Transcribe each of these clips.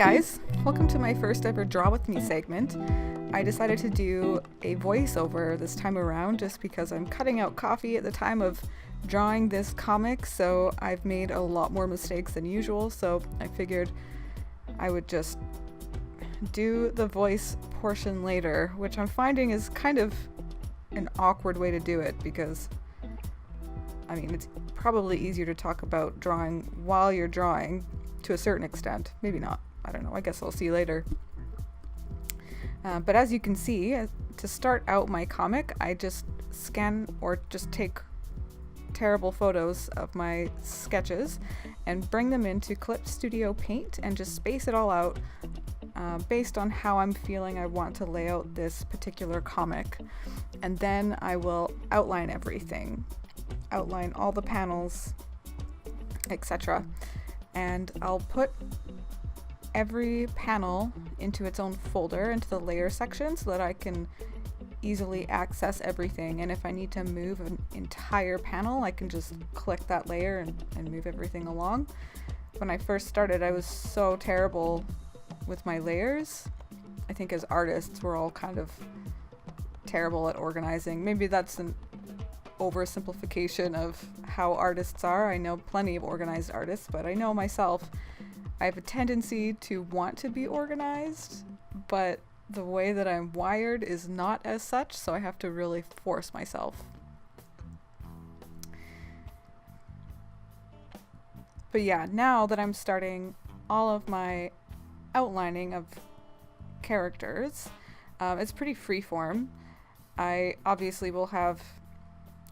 guys, welcome to my first ever Draw With Me segment. I decided to do a voiceover this time around just because I'm cutting out coffee at the time of drawing this comic, so I've made a lot more mistakes than usual, so I figured I would just do the voice portion later, which I'm finding is kind of an awkward way to do it because, I mean, it's probably easier to talk about drawing while you're drawing to a certain extent. Maybe not. I don't know. I guess I'll see later. But as you can see, to start out my comic, I just scan or just take terrible photos of my sketches and bring them into Clip Studio Paint and just space it all out based on how I'm feeling I want to lay out this particular comic. And then I will outline everything, outline all the panels, etc. And I'll put every panel into its own folder, into the layer section, so that I can easily access everything. And if I need to move an entire panel, I can just click that layer and move everything along. When I first started, I was so terrible with my layers. I think as artists, we're all kind of terrible at organizing. Maybe that's an oversimplification of how artists are. I know plenty of organized artists, but I know myself, I have a tendency to want to be organized, but the way that I'm wired is not as such, so I have to really force myself. But yeah, now that I'm starting all of my outlining of characters, it's pretty freeform. I obviously will have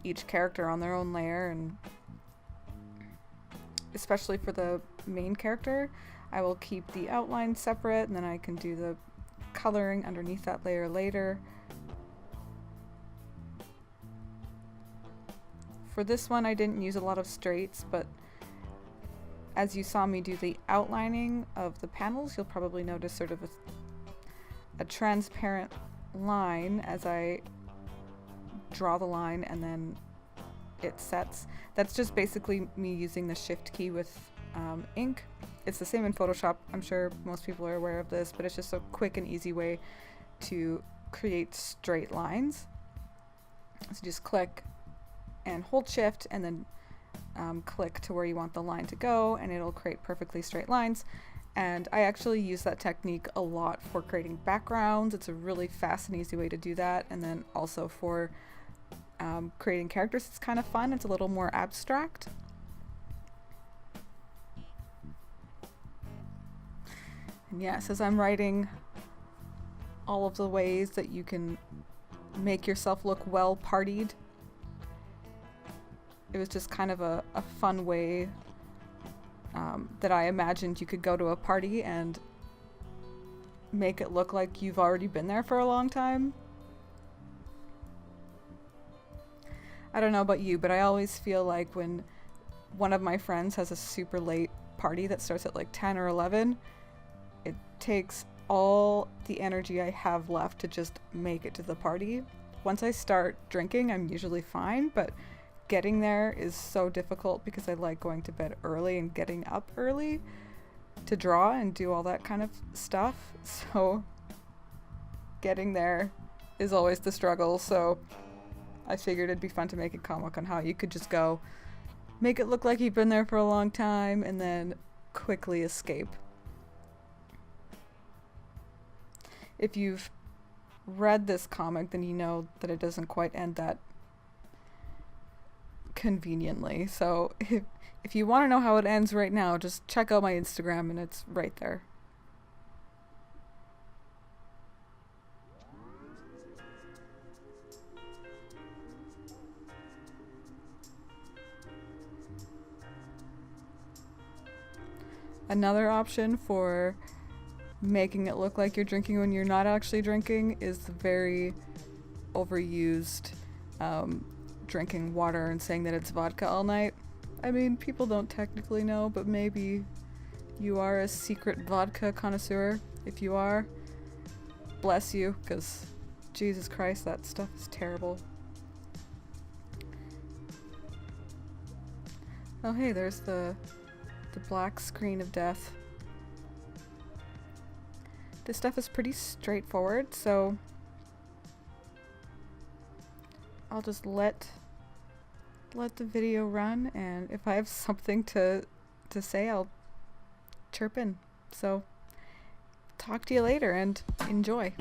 each character on their own layer, and especially for the main character, I will keep the outline separate, and then I can do the coloring underneath that layer later. For this one, I didn't use a lot of straights, but as you saw me do the outlining of the panels, you'll probably notice sort of a transparent line as I draw the line and then it sets. That's just basically me using the shift key with ink. It's the same in Photoshop. I'm sure most people are aware of this, but it's just a quick and easy way to create straight lines. So just click and hold shift and then click to where you want the line to go, and it'll create perfectly straight lines. And I actually use that technique a lot for creating backgrounds. It's a really fast and easy way to do that. And then also for creating characters, it's kind of fun. It's a little more abstract. And yes, as I'm writing all of the ways that you can make yourself look well partied, it was just kind of a fun way that I imagined you could go to a party and make it look like you've already been there for a long time. I don't know about you, but I always feel like when one of my friends has a super late party that starts at like 10 or 11, it takes all the energy I have left to just make it to the party. Once I start drinking, I'm usually fine, but getting there is so difficult because I like going to bed early and getting up early to draw and do all that kind of stuff. So getting there is always the struggle. So I figured it'd be fun to make a comic on how you could just go, make it look like you've been there for a long time, and then quickly escape. If you've read this comic, then you know that it doesn't quite end that conveniently. So if you want to know how it ends right now, just check out my Instagram and it's right there. Another option for making it look like you're drinking when you're not actually drinking is the very overused drinking water and saying that it's vodka all night. I mean, people don't technically know, but maybe you are a secret vodka connoisseur. If you are, bless you, because Jesus Christ, that stuff is terrible. Oh hey, there's the black screen of death. This stuff is pretty straightforward, so I'll just let the video run, and if I have something to say, I'll chirp in. So talk to you later and enjoy.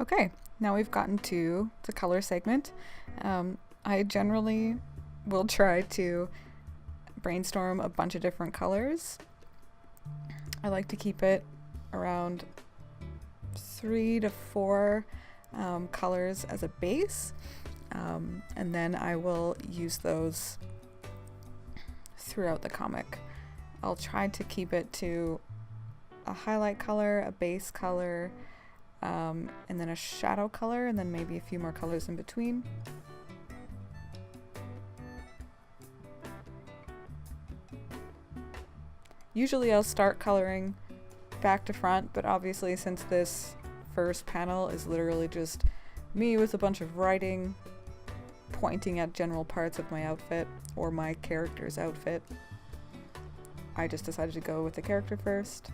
Okay, now we've gotten to the color segment. I generally will try to brainstorm a bunch of different colors. I like to keep it around 3 to 4 colors as a base, and then I will use those throughout the comic. I'll try to keep it to a highlight color, a base color, and then a shadow color, and then maybe a few more colors in between. Usually I'll start coloring back to front, but obviously since this first panel is literally just me with a bunch of writing pointing at general parts of my outfit or my character's outfit, I just decided to go with the character first.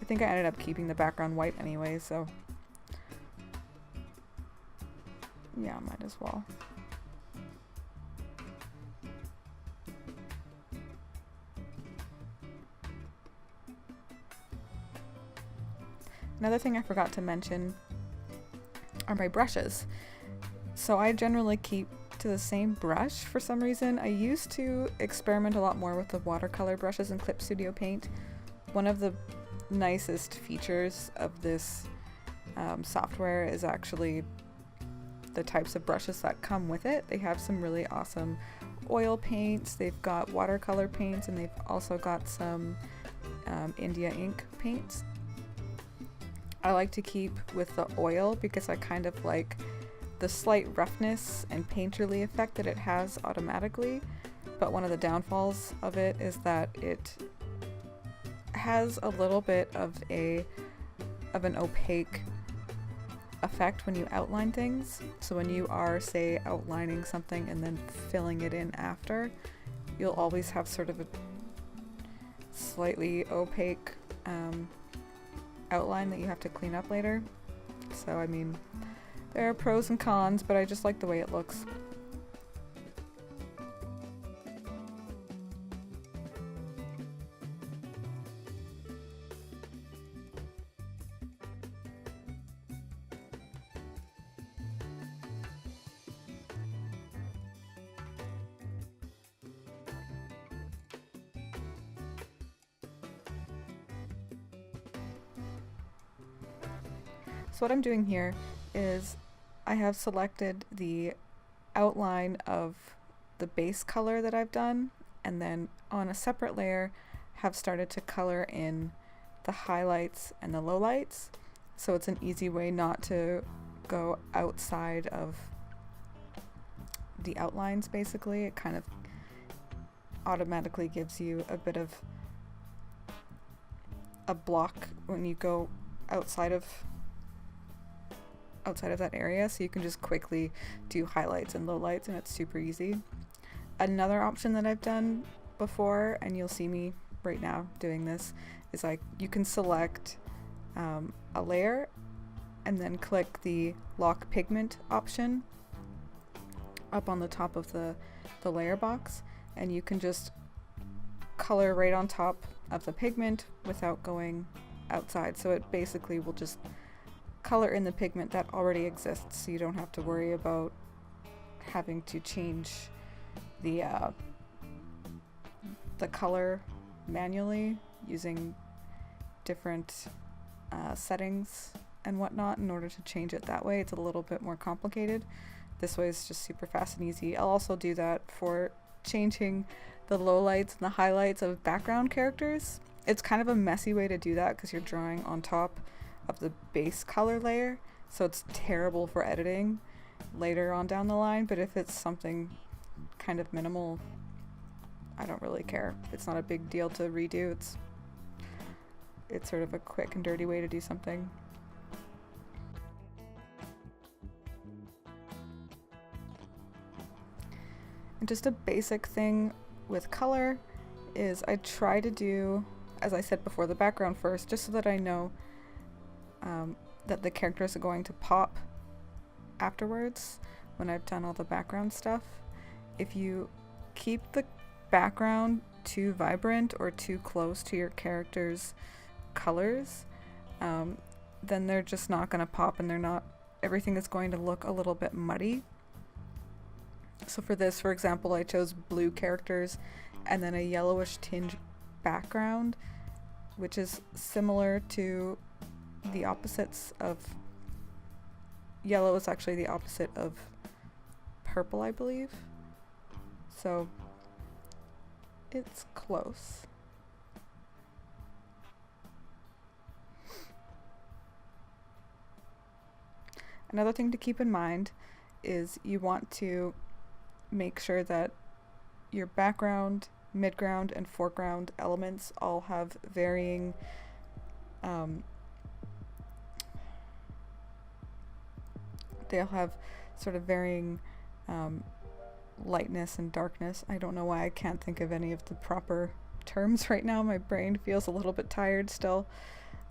I think I ended up keeping the background white anyway, so yeah, might as well. Another thing I forgot to mention are my brushes. So I generally keep to the same brush for some reason. I used to experiment a lot more with the watercolor brushes in Clip Studio Paint. One of the nicest features of this software is actually the types of brushes that come with it. They have some really awesome oil paints, they've got watercolor paints, and they've also got some India ink paints. I like to keep with the oil because I kind of like the slight roughness and painterly effect that it has automatically, but one of the downfalls of it is that it has a little bit of an opaque effect when you outline things. So when you are, say, outlining something and then filling it in after, you'll always have sort of a slightly opaque outline that you have to clean up later. So I mean, there are pros and cons, but I just like the way it looks. So what I'm doing here is I have selected the outline of the base color that I've done, and then on a separate layer have started to color in the highlights and the lowlights. So it's an easy way not to go outside of the outlines, basically. It kind of automatically gives you a bit of a block when you go outside of that area, so you can just quickly do highlights and lowlights, and it's super easy. Another option that I've done before, and you'll see me right now doing this, is like you can select a layer and then click the lock pigment option up on the top of the layer box, and you can just color right on top of the pigment without going outside. So it basically will just color in the pigment that already exists, so you don't have to worry about having to change the color manually using different settings and whatnot in order to change it that way. It's a little bit more complicated. This way is just super fast and easy. I'll also do that for changing the lowlights and the highlights of background characters. It's kind of a messy way to do that because you're drawing on top of the base color layer, so it's terrible for editing later on down the line. But if it's something kind of minimal, I don't really care. It's not a big deal to redo. It's sort of a quick and dirty way to do something. And just a basic thing with color is I try to do, as I said before, the background first, just so that I know that the characters are going to pop afterwards when I've done all the background stuff. If you keep the background too vibrant or too close to your character's colors, then they're just not going to pop, and everything is going to look a little bit muddy. So for this, for example, I chose blue characters and then a yellowish tinge background, which is similar to the opposites of yellow. Is actually the opposite of purple, I believe. So it's close. Another thing to keep in mind is you want to make sure that your background, midground, and foreground elements all have varying they'll have sort of varying lightness and darkness. I don't know why I can't think of any of the proper terms right now. My brain feels a little bit tired still.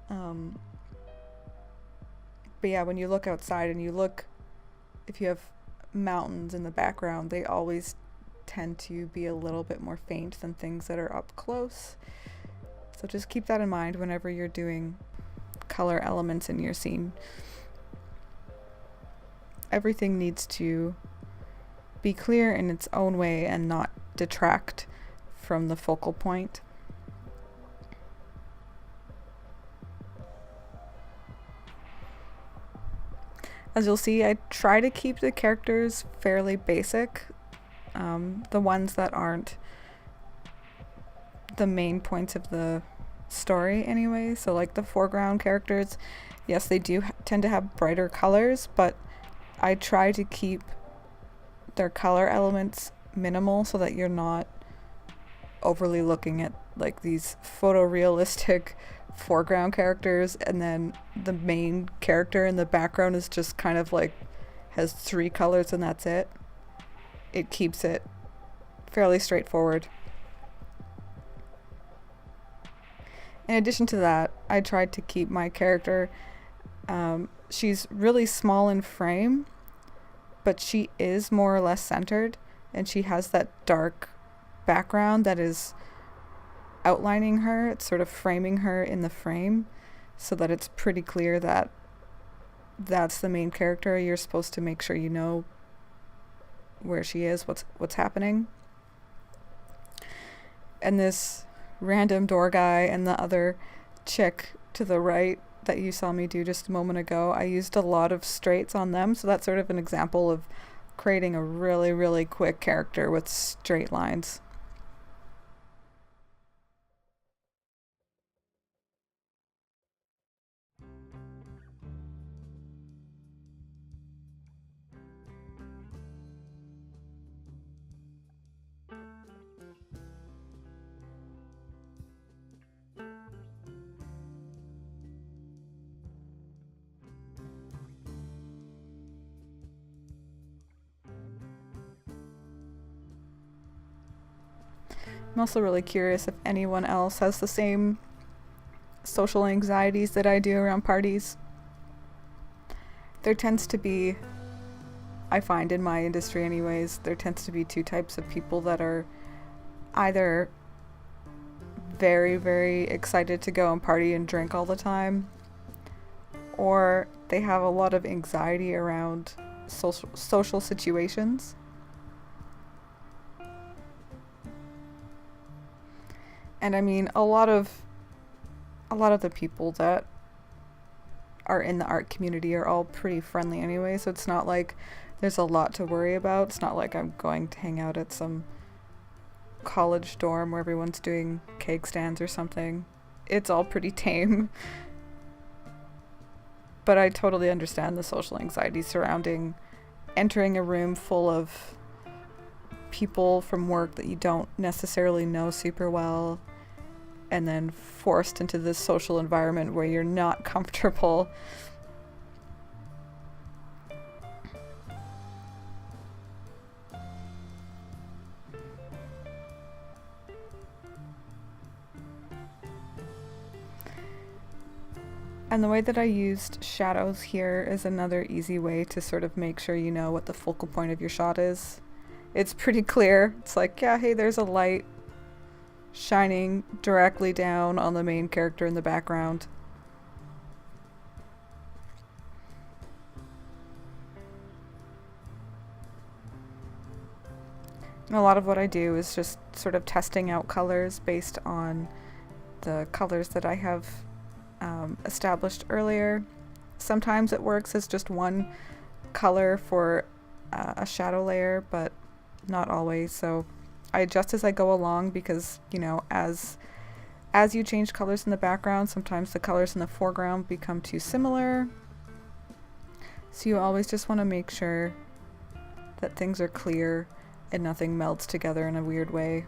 But yeah, when you look outside and if you have mountains in the background, they always tend to be a little bit more faint than things that are up close. So just keep that in mind whenever you're doing color elements in your scene. Everything needs to be clear in its own way and not detract from the focal point. As you'll see, I try to keep the characters fairly basic, the ones that aren't the main points of the story anyway. So like the foreground characters, yes, they do tend to have brighter colors, but I try to keep their color elements minimal so that you're not overly looking at like these photorealistic foreground characters and then the main character in the background is just kind of like has 3 colors and that's it. It keeps it fairly straightforward. In addition to that, I tried to keep my character, she's really small in frame, but she is more or less centered, and she has that dark background that is outlining her. It's sort of framing her in the frame so that it's pretty clear that that's the main character. You're supposed to make sure you know where she is, what's happening. And this random door guy and the other chick to the right that you saw me do just a moment ago, I used a lot of straights on them, so that's sort of an example of creating a really, really quick character with straight lines. I'm also really curious if anyone else has the same social anxieties that I do around parties. There tends to be, I find in my industry anyways, there tends to be 2 types of people that are either very, very excited to go and party and drink all the time, or they have a lot of anxiety around social situations. And I mean, a lot of the people that are in the art community are all pretty friendly anyway, so it's not like there's a lot to worry about. It's not like I'm going to hang out at some college dorm where everyone's doing cake stands or something. It's all pretty tame. But I totally understand the social anxiety surrounding entering a room full of people from work that you don't necessarily know super well, and then forced into this social environment where you're not comfortable. And the way that I used shadows here is another easy way to sort of make sure you know what the focal point of your shot is. It's pretty clear. It's like, yeah, hey, there's a light shining directly down on the main character in the background. And a lot of what I do is just sort of testing out colors based on the colors that I have established earlier. Sometimes it works as just one color for a shadow layer, but not always. So I adjust as I go along because, you know, as you change colors in the background, sometimes the colors in the foreground become too similar. So you always just want to make sure that things are clear and nothing melts together in a weird way.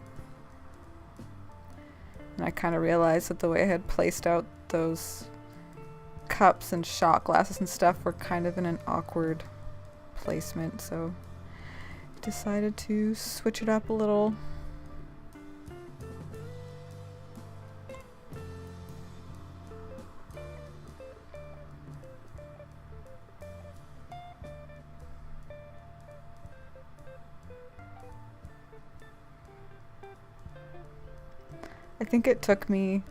And I kind of realized that the way I had placed out those cups and shot glasses and stuff were kind of in an awkward placement, so decided to switch it up a little. I think it took me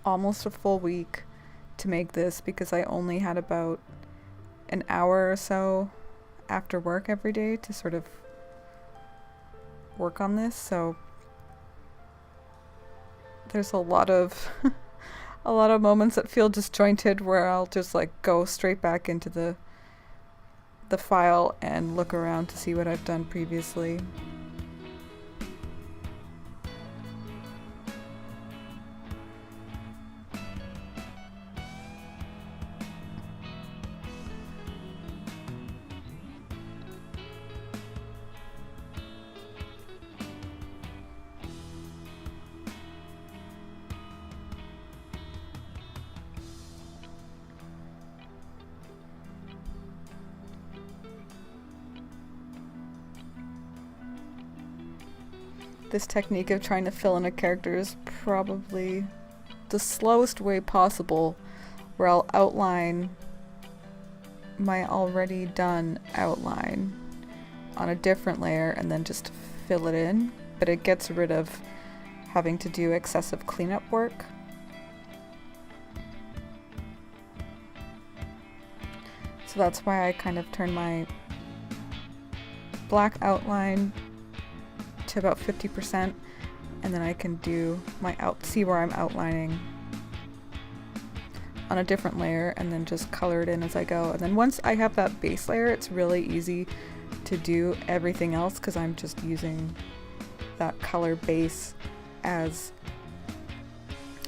almost a full week to make this because I only had about an hour or so after work every day to sort of work on this. So there's a lot of a lot of moments that feel disjointed where I'll just like go straight back into the file and look around to see what I've done previously. This technique of trying to fill in a character is probably the slowest way possible, where I'll outline my already done outline on a different layer and then just fill it in, but it gets rid of having to do excessive cleanup work. So that's why I kind of turn my black outline to about 50%, and then I can do my see where I'm outlining on a different layer and then just color it in as I go. And then once I have that base layer, it's really easy to do everything else because I'm just using that color base as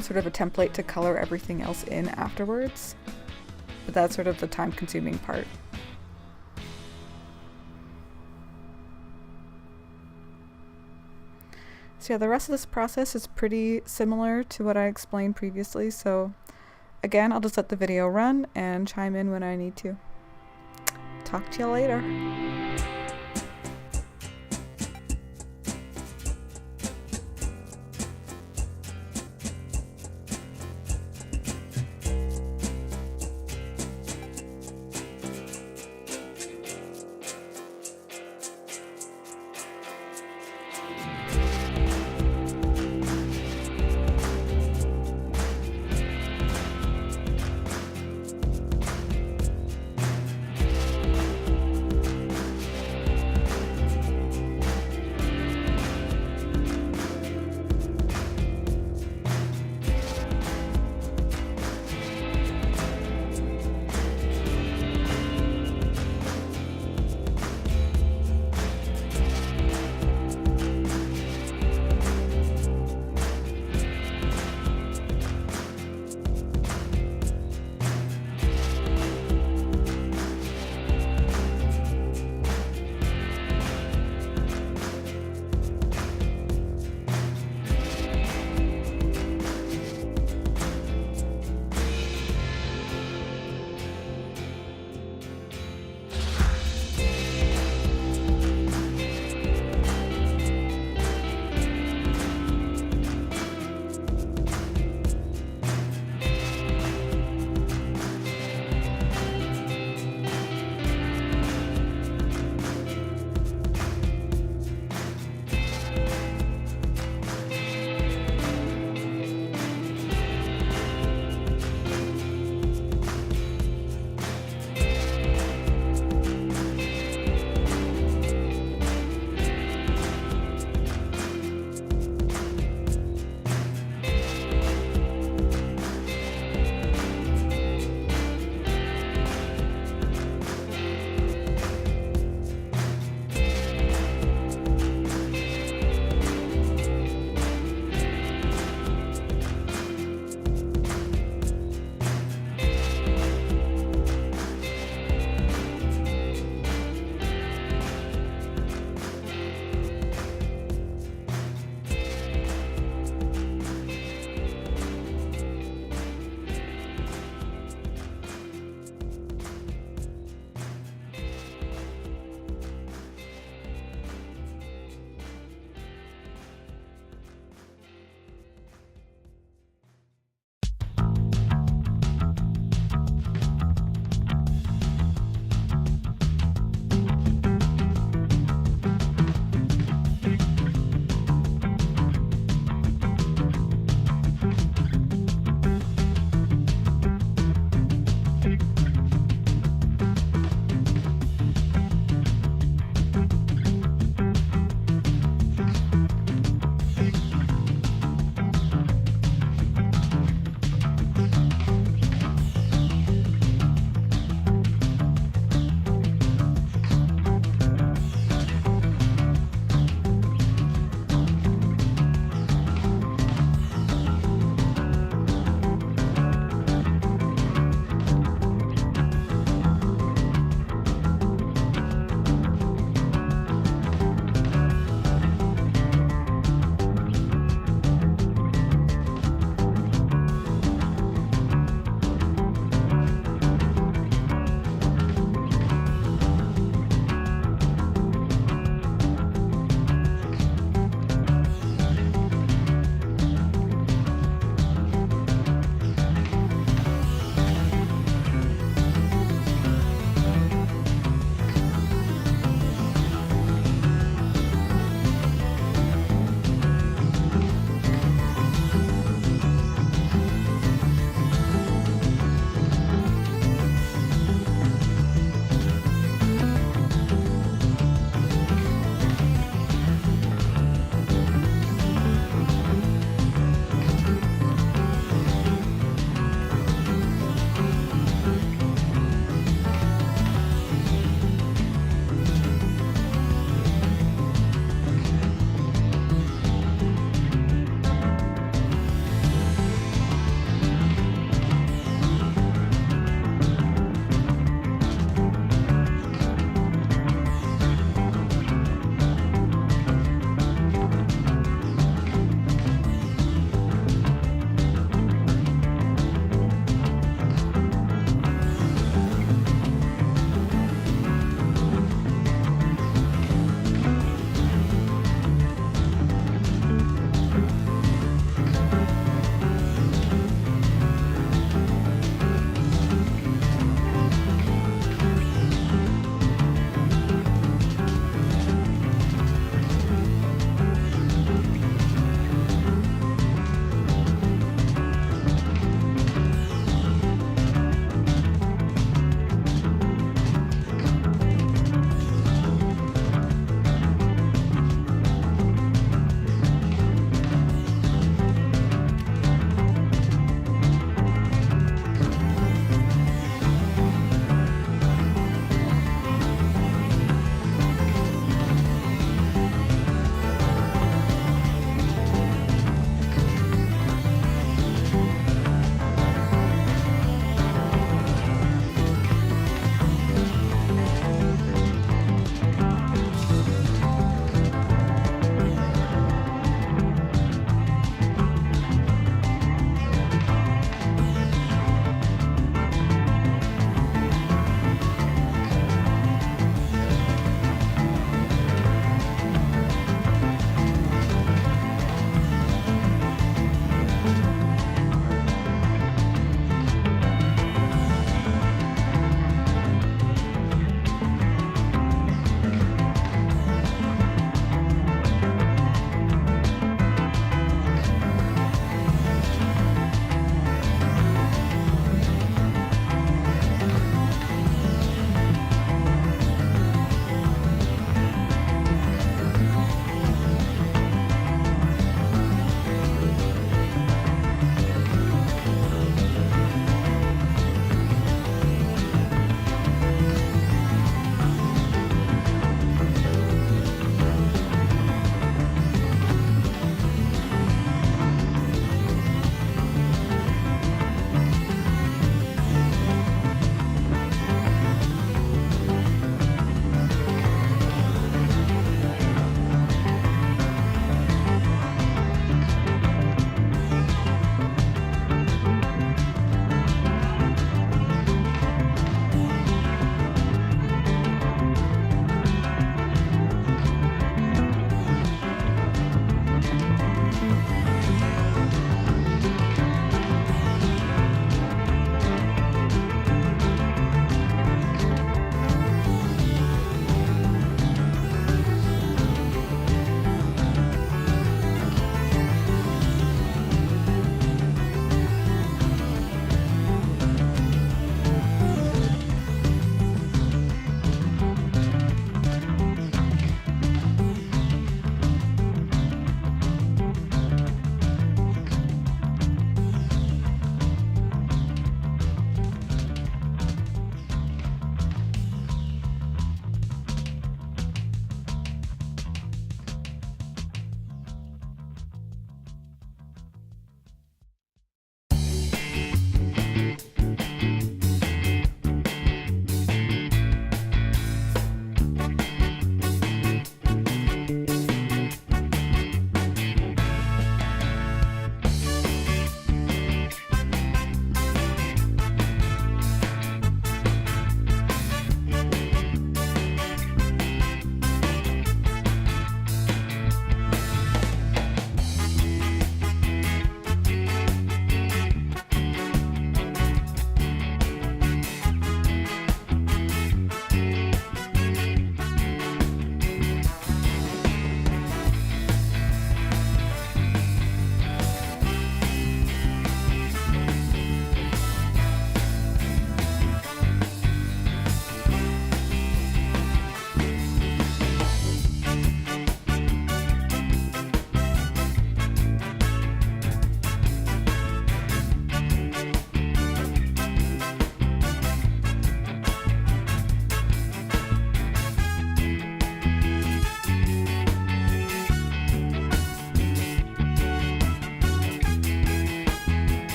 sort of a template to color everything else in afterwards. But that's sort of the time-consuming part. So yeah, the rest of this process is pretty similar to what I explained previously, so again, I'll just let the video run and chime in when I need to. Talk to you later.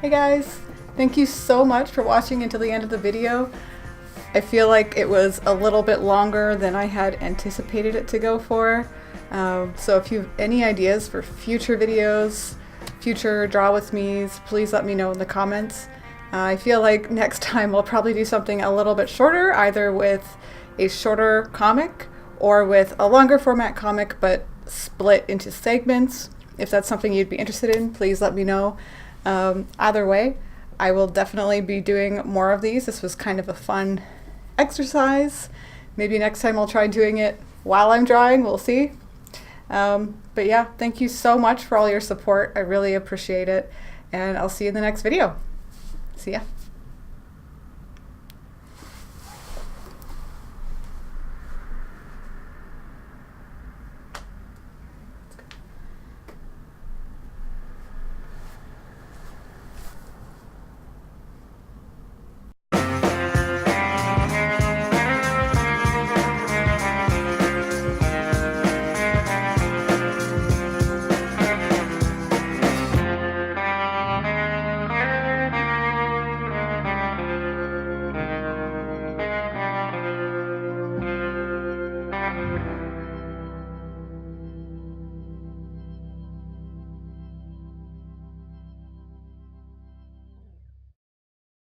Hey guys, thank you so much for watching until the end of the video. I feel like it was a little bit longer than I had anticipated it to go for. So if you have any ideas for future videos, future Draw With Me's, please let me know in the comments. I feel like next time I'll probably do something a little bit shorter, either with a shorter comic or with a longer format comic but split into segments. If that's something you'd be interested in, please let me know. Either way, I will definitely be doing more of these. This was kind of a fun exercise. Maybe next time I'll try doing it while I'm drawing, we'll see. But yeah, thank you so much for all your support. I really appreciate it, and I'll see you in the next video. See ya.